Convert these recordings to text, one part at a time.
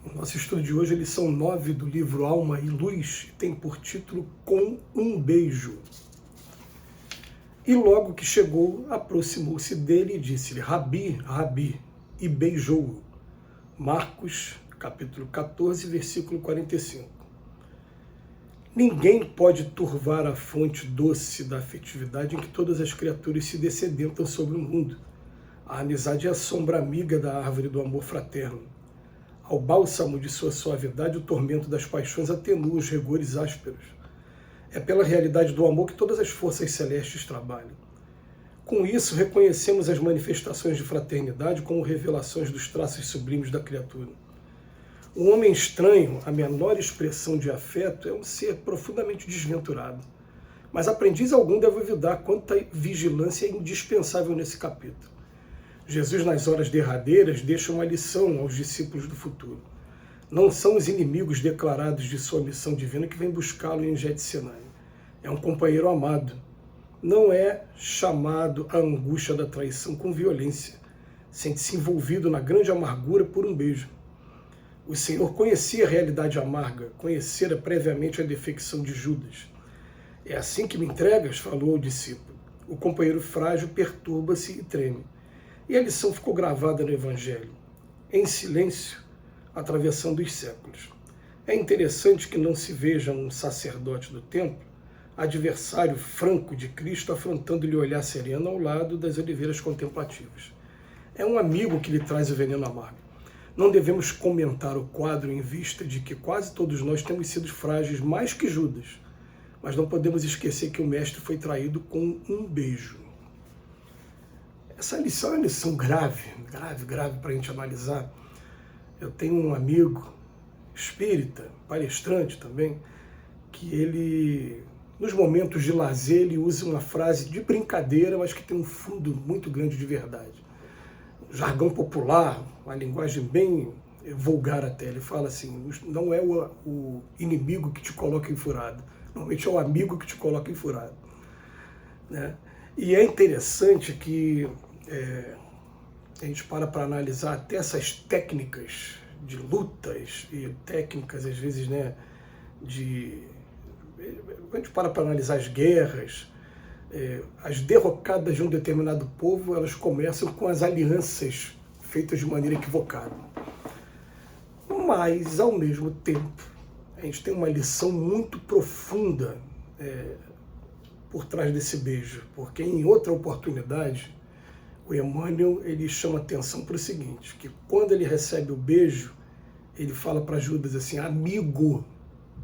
O nosso estudo de hoje é a lição 9 do livro Alma e Luz, e tem por título Com um Beijo. E logo que chegou, aproximou-se dele e disse-lhe, Rabi, Rabi, e beijou-o. Marcos, capítulo 14, versículo 45. Ninguém pode turvar a fonte doce da afetividade em que todas as criaturas se descedentam sobre o mundo. A amizade é a sombra amiga da árvore do amor fraterno. Ao bálsamo de sua suavidade, o tormento das paixões atenua os rigores ásperos. É pela realidade do amor que todas as forças celestes trabalham. Com isso, reconhecemos as manifestações de fraternidade como revelações dos traços sublimes da criatura. Um homem estranho, a menor expressão de afeto, é um ser profundamente desventurado. Mas aprendiz algum deve olvidar quanta vigilância é indispensável nesse capítulo. Jesus, nas horas derradeiras, deixa uma lição aos discípulos do futuro. Não são os inimigos declarados de sua missão divina que vêm buscá-lo em Getsemane. É um companheiro amado. Não é chamado à angústia da traição com violência. Sente-se envolvido na grande amargura por um beijo. O Senhor conhecia a realidade amarga, conhecera previamente a defecção de Judas. É assim que me entregas? Falou ao discípulo. O companheiro frágil perturba-se e treme. E a lição ficou gravada no Evangelho, em silêncio, atravessando os séculos. É interessante que não se veja um sacerdote do templo, adversário franco de Cristo, afrontando-lhe o olhar sereno ao lado das oliveiras contemplativas. É um amigo que lhe traz o veneno amargo. Não devemos comentar o quadro em vista de que quase todos nós temos sido frágeis mais que Judas, mas não podemos esquecer que o Mestre foi traído com um beijo. Essa lição é uma lição grave para a gente analisar. Eu tenho um amigo espírita, palestrante também, que ele, nos momentos de lazer, ele usa uma frase de brincadeira, mas que tem um fundo muito grande de verdade. Jargão popular, uma linguagem bem vulgar até. Ele fala assim, não é o inimigo que te coloca em furado, normalmente é o amigo que te coloca em furado. Né? E é interessante que a gente para analisar até essas técnicas de lutas e técnicas, às vezes, né, a gente para analisar as guerras, as derrocadas de um determinado povo, elas começam com as alianças feitas de maneira equivocada. Mas, ao mesmo tempo, a gente tem uma lição muito profunda por trás desse beijo, porque em outra oportunidade, o Emmanuel ele chama atenção para o seguinte, que quando ele recebe o beijo, ele fala para Judas assim, amigo,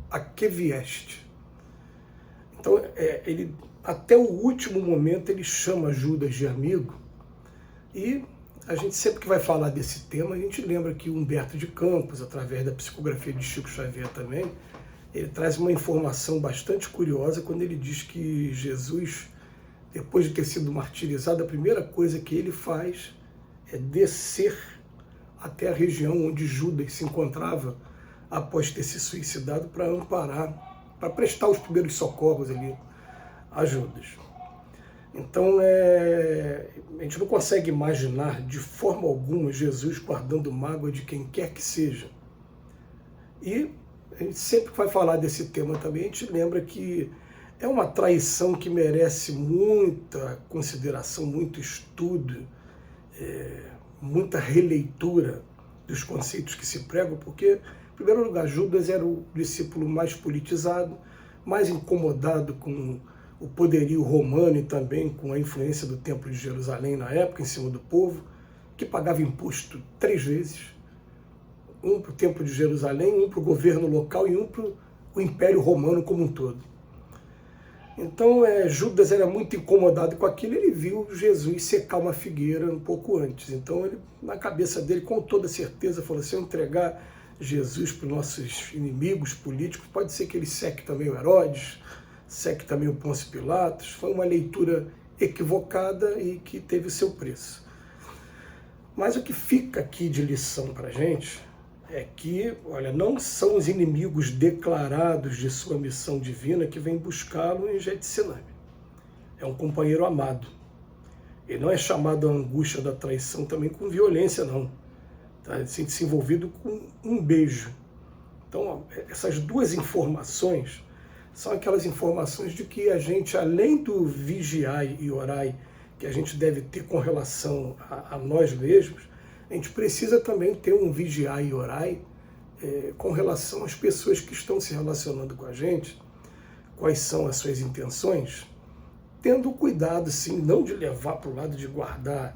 a que vieste? Então, ele, até o último momento, ele chama Judas de amigo, e a gente sempre que vai falar desse tema, a gente lembra que Humberto de Campos, através da psicografia de Chico Xavier também, ele traz uma informação bastante curiosa quando ele diz que Jesus, depois de ter sido martirizado, a primeira coisa que ele faz é descer até a região onde Judas se encontrava após ter se suicidado para amparar, para prestar os primeiros socorros ali a Judas. Então, a gente não consegue imaginar de forma alguma Jesus guardando mágoa de quem quer que seja. E a gente sempre vai falar desse tema também, a gente lembra que é uma traição que merece muita consideração, muito estudo, muita releitura dos conceitos que se pregam, porque, em primeiro lugar, Judas era o discípulo mais politizado, mais incomodado com o poderio romano e também com a influência do Templo de Jerusalém na época, em cima do povo, que pagava imposto 3 vezes, um para o Templo de Jerusalém, um para o governo local e um para o Império Romano como um todo. Então, Judas era muito incomodado com aquilo, ele viu Jesus secar uma figueira um pouco antes. Então, ele, na cabeça dele, com toda certeza, falou, se eu entregar Jesus para os nossos inimigos políticos, pode ser que ele seque também o Herodes, seque também o Pôncio Pilatos. Foi uma leitura equivocada e que teve o seu preço. Mas o que fica aqui de lição para a gente é que, olha, não são os inimigos declarados de sua missão divina que vêm buscá-lo em Getsemane. É um companheiro amado. Ele não é chamado à angústia da traição também com violência, não. tá? Sente-se envolvido com um beijo. Então, essas duas informações são aquelas informações de que a gente, além do vigiai e orai, que a gente deve ter com relação a nós mesmos, a gente precisa também ter um vigiai e orai com relação às pessoas que estão se relacionando com a gente, quais são as suas intenções, tendo cuidado, sim, não de levar para o lado de guardar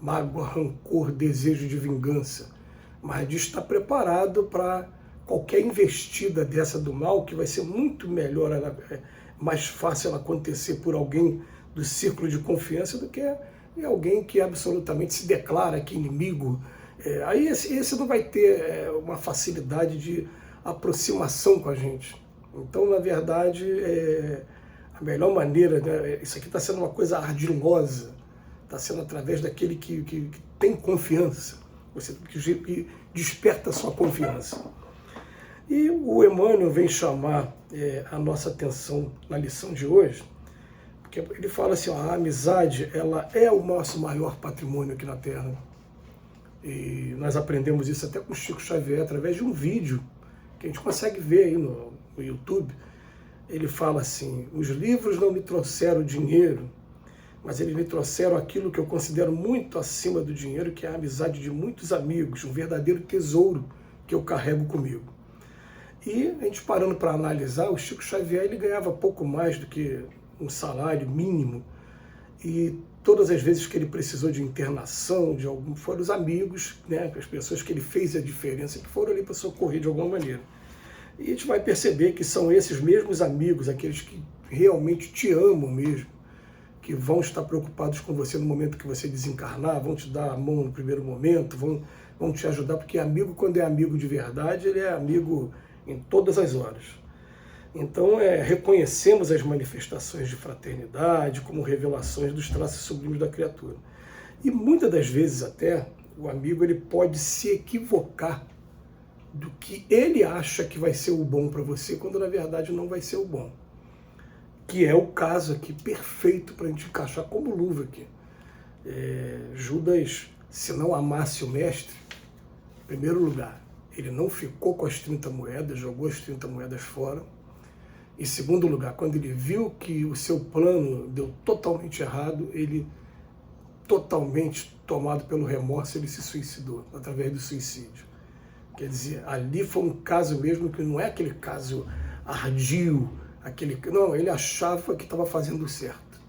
mágoa, rancor, desejo de vingança, mas de estar preparado para qualquer investida dessa do mal, que vai ser muito melhor, mais fácil ela acontecer por alguém do círculo de confiança do que alguém que absolutamente se declara que inimigo. Aí esse não vai ter uma facilidade de aproximação com a gente. Então, na verdade, a melhor maneira, né, isso aqui está sendo uma coisa ardilosa, está sendo através daquele que tem confiança, que desperta a sua confiança. E o Emmanuel vem chamar a nossa atenção na lição de hoje, porque ele fala assim, a amizade, ela é o nosso maior patrimônio aqui na Terra. E nós aprendemos isso até com o Chico Xavier, através de um vídeo que a gente consegue ver aí no YouTube. Ele fala assim, os livros não me trouxeram dinheiro, mas eles me trouxeram aquilo que eu considero muito acima do dinheiro, que é a amizade de muitos amigos, um verdadeiro tesouro que eu carrego comigo. E a gente parando para analisar, o Chico Xavier ele ganhava pouco mais do que um salário mínimo, e todas as vezes que ele precisou de internação, foram os amigos, né, as pessoas que ele fez a diferença, que foram ali para socorrer de alguma maneira. E a gente vai perceber que são esses mesmos amigos, aqueles que realmente te amam mesmo, que vão estar preocupados com você no momento que você desencarnar, vão te dar a mão no primeiro momento, vão te ajudar, porque amigo, quando é amigo de verdade, ele é amigo em todas as horas. Então, reconhecemos as manifestações de fraternidade como revelações dos traços sublimes da criatura. E muitas das vezes até, o amigo ele pode se equivocar do que ele acha que vai ser o bom para você, quando na verdade não vai ser o bom. Que é o caso aqui perfeito para a gente encaixar como luva aqui. Judas, se não amasse o mestre, em primeiro lugar, ele não ficou com as 30 moedas, jogou as 30 moedas fora. Em segundo lugar, quando ele viu que o seu plano deu totalmente errado, ele, totalmente tomado pelo remorso, ele se suicidou, através do suicídio. Quer dizer, ali foi um caso mesmo que não é aquele caso ardio, não, ele achava que estava fazendo certo.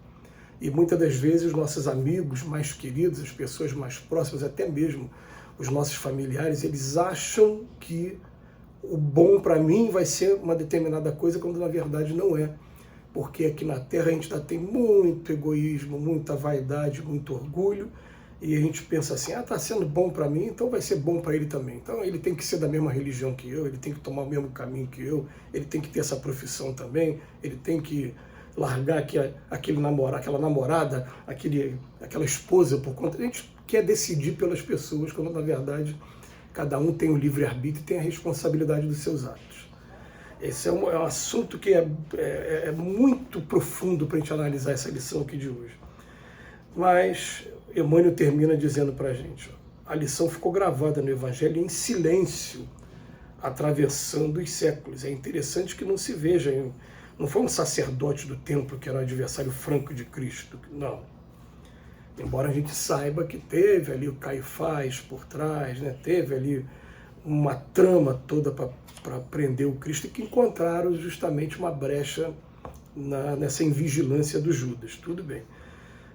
E muitas das vezes os nossos amigos mais queridos, as pessoas mais próximas, até mesmo os nossos familiares, eles acham que o bom para mim vai ser uma determinada coisa, quando na verdade não é. Porque aqui na Terra a gente ainda tem muito egoísmo, muita vaidade, muito orgulho, e a gente pensa assim, está sendo bom para mim, então vai ser bom para ele também. Então ele tem que ser da mesma religião que eu, ele tem que tomar o mesmo caminho que eu, ele tem que ter essa profissão também, ele tem que largar aquela namorada, aquela esposa por conta. A gente quer decidir pelas pessoas, quando na verdade cada um tem o livre-arbítrio e tem a responsabilidade dos seus atos. Esse é um assunto que é muito profundo para a gente analisar essa lição aqui de hoje. Mas Emmanuel termina dizendo para a gente, a lição ficou gravada no Evangelho em silêncio, atravessando os séculos. É interessante que não se veja, não foi um sacerdote do templo que era o adversário franco de Cristo, não. Embora a gente saiba que teve ali o Caifás por trás, né? Teve ali uma trama toda para prender o Cristo, e que encontraram justamente uma brecha nessa invigilância do Judas. Tudo bem.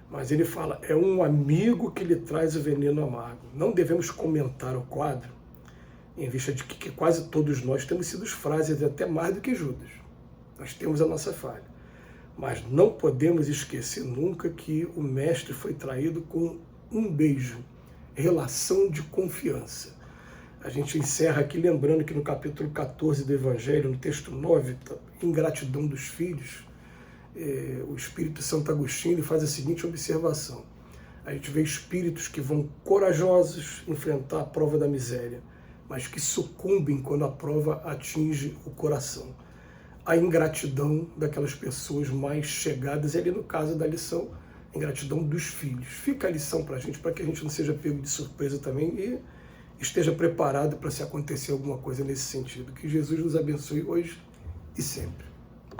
Mas ele fala, é um amigo que lhe traz o veneno amargo. Não devemos comentar o quadro, em vista de que quase todos nós temos sido frágeis, até mais do que Judas. Nós temos a nossa falha. Mas não podemos esquecer nunca que o mestre foi traído com um beijo, relação de confiança. A gente encerra aqui lembrando que no capítulo 14 do Evangelho, no texto 9, ingratidão dos filhos, o Espírito Santo Agostinho faz a seguinte observação. A gente vê espíritos que vão corajosos enfrentar a prova da miséria, mas que sucumbem quando a prova atinge o coração. A ingratidão daquelas pessoas mais chegadas, e ali no caso da lição, a ingratidão dos filhos. Fica a lição para a gente, para que a gente não seja pego de surpresa também e esteja preparado para se acontecer alguma coisa nesse sentido. Que Jesus nos abençoe hoje e sempre.